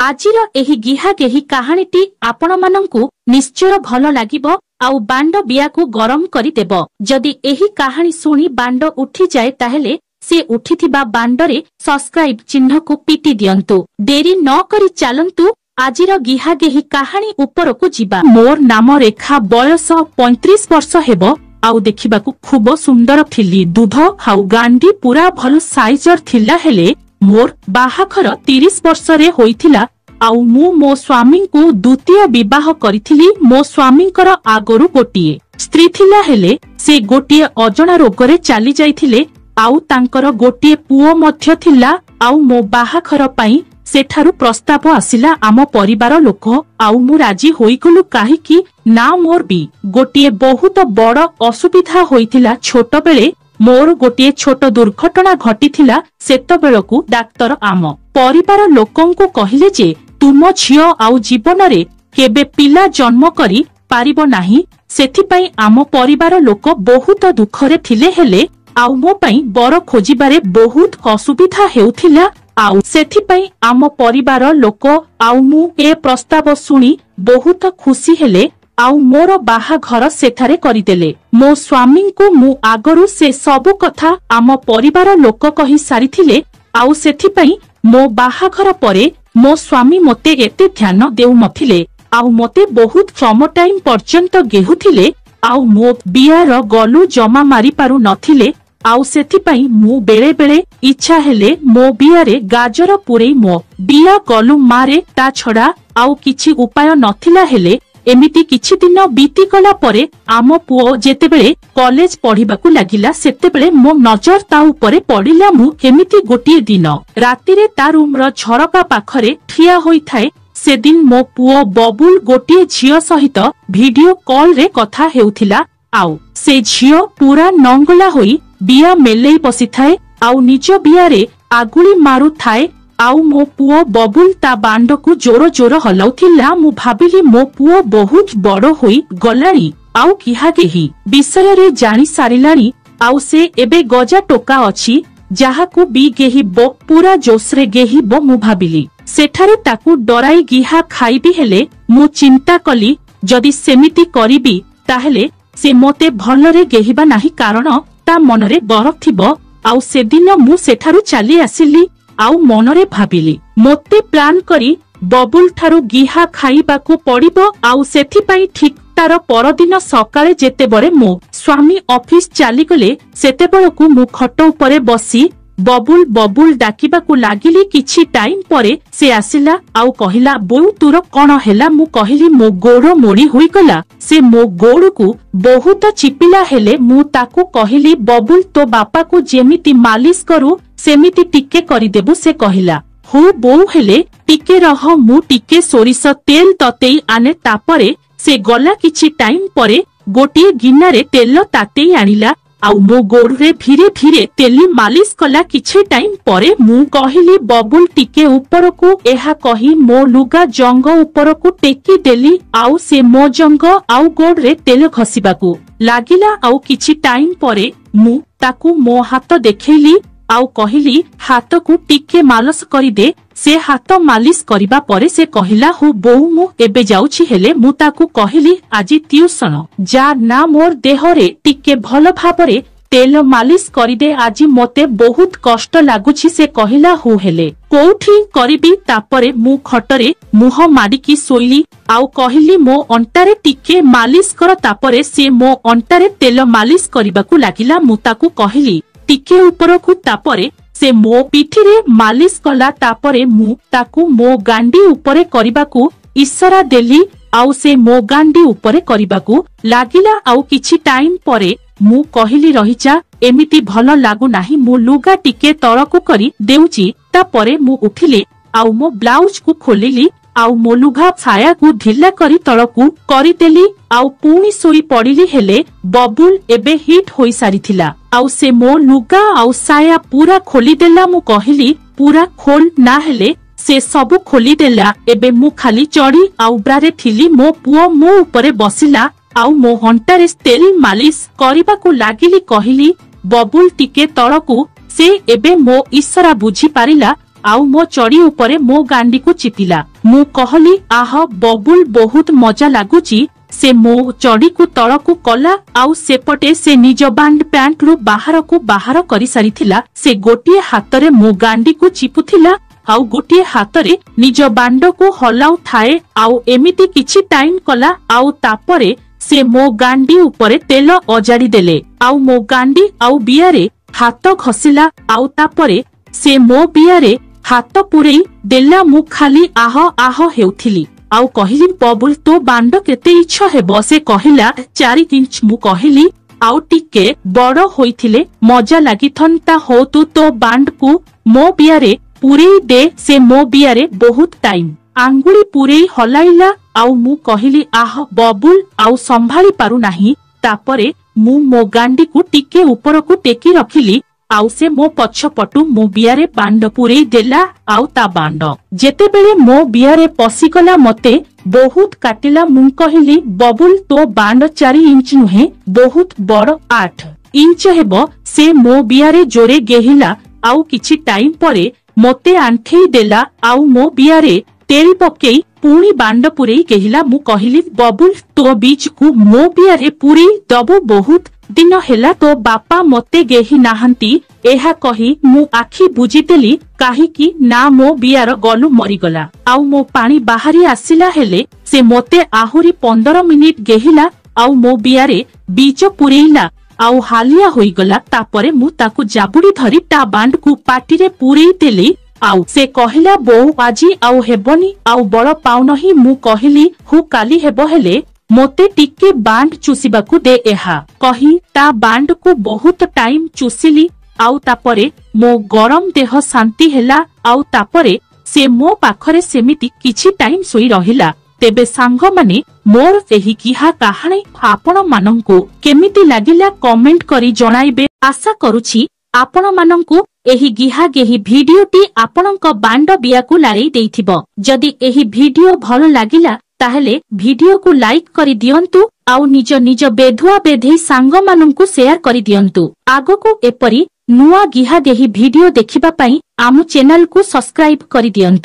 आजिर एही गिहा गेही कहानीटी आपण मानंकु निश्चय भल लागिबो आउ बांड बियाकु गरम करि देबो। जदि एही कहानी सुनी बांड उठी जाए ताहेले से उठिथिबा बांडरे सब्सक्राइब चिन्ह को पिटी दियंतु। देरी न करी चालंतु आजिर गिहा गेही कहानी उपरकु जिबा। मोर नाम रेखा, बयस 35 वर्ष हेबो आउ देखिबाकु खूब सुंदर थिली। दूध हाउ गांडी पूरा भल साइजर थिला हेले मोर बाहाघर 30 वर्ष रे होइथिला आउ मु मो स्वामी को द्वितीय विवाह करिथिली। मो स्वामींकर आगरु गोटिए स्त्री थिला हेले से गोटिए अजणा रोगरे चली जाइथिले आउ तांकर गोटिए पुओ मध्य थिला। आउ मो बाहाघर पई सेठारु प्रस्ताव आसिला आम परिवार लोक आउ मु राजी होइगलु। काहेकि ना मोर भी गोटिए बहुत बड़ असुविधा होइथिला। छोट बेले मोर गोटिए छोट दुर्घटना घटिथिला। सेतबेलकु डाक्तर आम परिवार लोकंकु कहिले जे तुम झियो आउ जीवन रे केबे पिला जन्म करी पारिबो नाही। सेथिपई आम परिवार लोक बहुत दुखरे थिले हेले आउ मो पई बर खोजिबारे बहुत असुविधा हेउथिला। आउ सेथिपई आम परिवार लोक आउ मु ए प्रस्ताव सुनी बहुत खुशी हेले आउ मोर बाहाघर सेठारे करिदेले। मो स्वामी को मु आगरु से सब कथा आम परिवार लोक कहि सारिथिले आउ सेथिपई मो बाहाघर परे मो स्वामी मते एते ध्यान देउ नथिले आउ मते बहुत कम टाइम पर्यंत गेहुथिले आउ मो बियार गलु जमा मारी पारु नथिले। आउ सेथिपई मु बेले बेले इच्छा हेले मो बियारे गाजर पुरे मो बिया गलु मारे। ता छड़ा आउ किछि उपाय नथिला हेले एमिति किछि दिन बीती गला परे आम पुओ जेतेबेले कॉलेज पढ़िबाकु लागिला सेतेबेले मो नजर ता उपरे पड़िला। मु केमिति गोटिए दिन रातिरे ता रूम रो झरका पाखरे ठिया होई थाए। से दिन मो पुओ बबुल गोटिए झियो सहित वीडियो कॉल रे कथा हेउथिला आउ से झियो पूरा नंगला होई बिया मेलेई बसी थाए आउ निज बियारे आगुली मारु थाए। आउ मो पुओ बबुल ता बांड को जोर जोर हलाउथिला। मु भाबिली मो पुओ बहुत बड़ होई गलाणी आउ किहा गेही विषय रे जानी सारिलाणी आउ से एबे गजा टोका अछि जाहाकु बी गेहिबो पूरा जोसरे गेहिबो। मु भाबिली सेठारे ताकु डराई गिहा खाइबी हेले मु चिंता कली जदि सेमिति करिबी ताहेले से मोते भलरे गेहिबा नाही कारण ता मनरे डर थिबो। आउ से दिन मु सेठारु चली आसिली आउ मनरे भाबिली मोते प्लान करी बबुल ठारू गिहा खाइबाकु पड़िबो। आउ सेथिपई ठीक तार परदिन सकाळे जेतेबळे मो स्वामी ऑफिस चली गले सेतेबळकु मु खट उपरे बसी बबुल बबुल डाकिबाकु लागिली। किछि टाइम परे से आसिला आउ कहिला बोउ तुर कोन हेला। मु कहिली मो गोड़ मोड़ी होई गला। से मो गोड़ को बहुत चिपिला हेले मु ताकु कहिली बबुल तो बापा को जेमिति मालिश करू सेमिति टिके करि देबु। से कहिला हो बोउ हेले टिके रह मु टिके सोरिस तेल ततेई आने। तापरे से गला किछि टाइम परे गोटिए गिन्नारे तेल तातेई आनिला आउ मो गोड़े धीरे धीरे तेली मालिश कला। किछि टाइम परे मु कहिली बबुल टिके उपरकु एहा कही मो लुगा जंग उपरकु टेकी देली आउ से मो जंग आउ गोड़े तेल घसीबाकु लागिला। आउ किछि टाइम परे मु ताकु मो हाथ देखैली आउ कहिली हाथ को टिके मालिश करि दे। से हाथ मालिश करिबा परे से कहिला हो बोउ मु एबे जाउछि हेले मु ताकु कहिली आजि ट्यूशन जा ना मोर देहरे टिके भल भाबरे तेल मालिश करि दे आजि मते बहुत कष्ट लागुछि। से कहिला हो हेले कोठी करिबी। तापरे मु खटरे मुह माडिकी सोइली आउ कहिली मो अंटारे टिके मालिश कर। तापरे से मो अंटारे तेल मालिश करिबाकु लागिला। मु ताकु कहिली टिके उपरकु। तापरे से मो पिठिरे मालिश कला। तापरे मु ताकु मो गांडी उपरे करिबाकु इशारा देली आउ से मो गांडी उपरे करिबाकु लागिला। आउ किछि टाइम परे मु कहिली रहिजा एमिति भल लागु नाही मु लुगा टिके तळकु करी देउची। तापरे मु उठिले आउ मो ब्लाउज को खोलिली आउ मो लुगा छाया को ढिला करी तळकु करिदेली आउ पुणी सोई पड़िली। हेले बबुल एबे हिट होई सारिथिला आउ से मो लुगा आउ साया पूरा खोली देला। मु कहिली पूरा खोल ना हेले से सब खोली देला। एबे मु खाली चढ़ी आउ ब्रारे थिली। मो पुओ मो उपरे बसिला आउ मो हंटारे तेल मालिश करिबाकु लागिली। कहिली बबुल टिके तळकु। से एबे मो इशारा बुझी पारिला आउ मो चढ़ी उपरे मो गांडी को चिपिला। मु कहली आह बबुल बहुत मजा लागुची। से मो चढ़ी को तल को कला आउ सेपटे से निज बैंड पैंट रु बाहर करी सारिथिला। से गोटिए हाथ रे मो गांडी को चिपुथिला आउ गोटिए हाथ रे निज बांड को हलाउ थाए। आउ एमिति किछि टाइम कला आउ तापरे से मो गांडी उपरे तेल अजाड़ी देले। आउ मो गांडी आउ बियारे हाथ घसिला आउ तापरे से मो बियारे हाथ पुरई देला। मु खाली आह आह हेउथिली आउ कहिली बबुल तो बांड केते इच्छा हेबो। से कहिला 4 इंच। मु कहिली आउ टिके बड़ होइथिले मजा लागिथंता हो तू तो बांड को मो बियारे पुरई दे। से मो बियारे बहुत टाइम आंगुली पुरई हलाइला आउ मु कहिली आह बबुल आउ संभाली पारु नाही। तापरे मु मो गांडी को टिके ऊपर को टेकी रखिली आउ से मो पछपटु मो बियारे बांड पुरई देला। आउ ता बांड जेतेबेले मो बियारे पसिगला मते बहुत काटिला। मु कहिली बबुल तो बांड 4 इंच नुहे बहुत बड़ 8 इंच हेबो। से मो बियारे जोरे गेहिला आउ किछि टाइम परे मते आंठेई देला। आउ मो बियारे तेल पकेई पुणी बांड पुरई गेहिला। मु कहिली बबुल तो बीच को मो बियारे पुरई दबो बहुत दिन हेला तो बापा मते गेही नाहंती। एहा कही मु आखि बुझीदेली काहीकि ना मो बियार गलु मरीगला। आउ मो पानी बाहरी आसिला हेले से मते आहुरी 15 मिनिट गेहिला। आउ मो बियारे बीज पुरैला आउ हालिया होईगला। तापरे मु ताकु जाबुड़ी धरी ता बांड को पाटी रे पुरई देली। आउ से कहिला बोउ आजी आउ हेबनी आउ बड़ पाउनही। मु कहिली हु काली हेबो हेले मोते टिके बांड चुसिबाकू दे। एहा कही ता बांड को बहुत टाइम चुसिली आउ तापरे मो गरम देह शांति हेला। आउ तापरे से मो पाखरे सेमिति किछि टाइम सोई रहिला। तेबे सांग माने मोर एही गिहा कहानी आपण मानंकु केमिति लागिला कमेंट करी जणाइबे। आशा करूछि आपण मानंकु एही गिहा गेही भिडियोटी आपणक बांड बियाकू लारै देइथिबो। जदि एही भिडियो भल लागिला ताहेले भिडियो को लाइक करी दियंतु आउ निज बेधुआ बेधेई सांग मानंकु शेयर करी दियंतु। आगो को एपरी नुआ गिहा गेही भिडियो देखिबा पई आम चैनल को सब्सक्राइब करी दियंतु।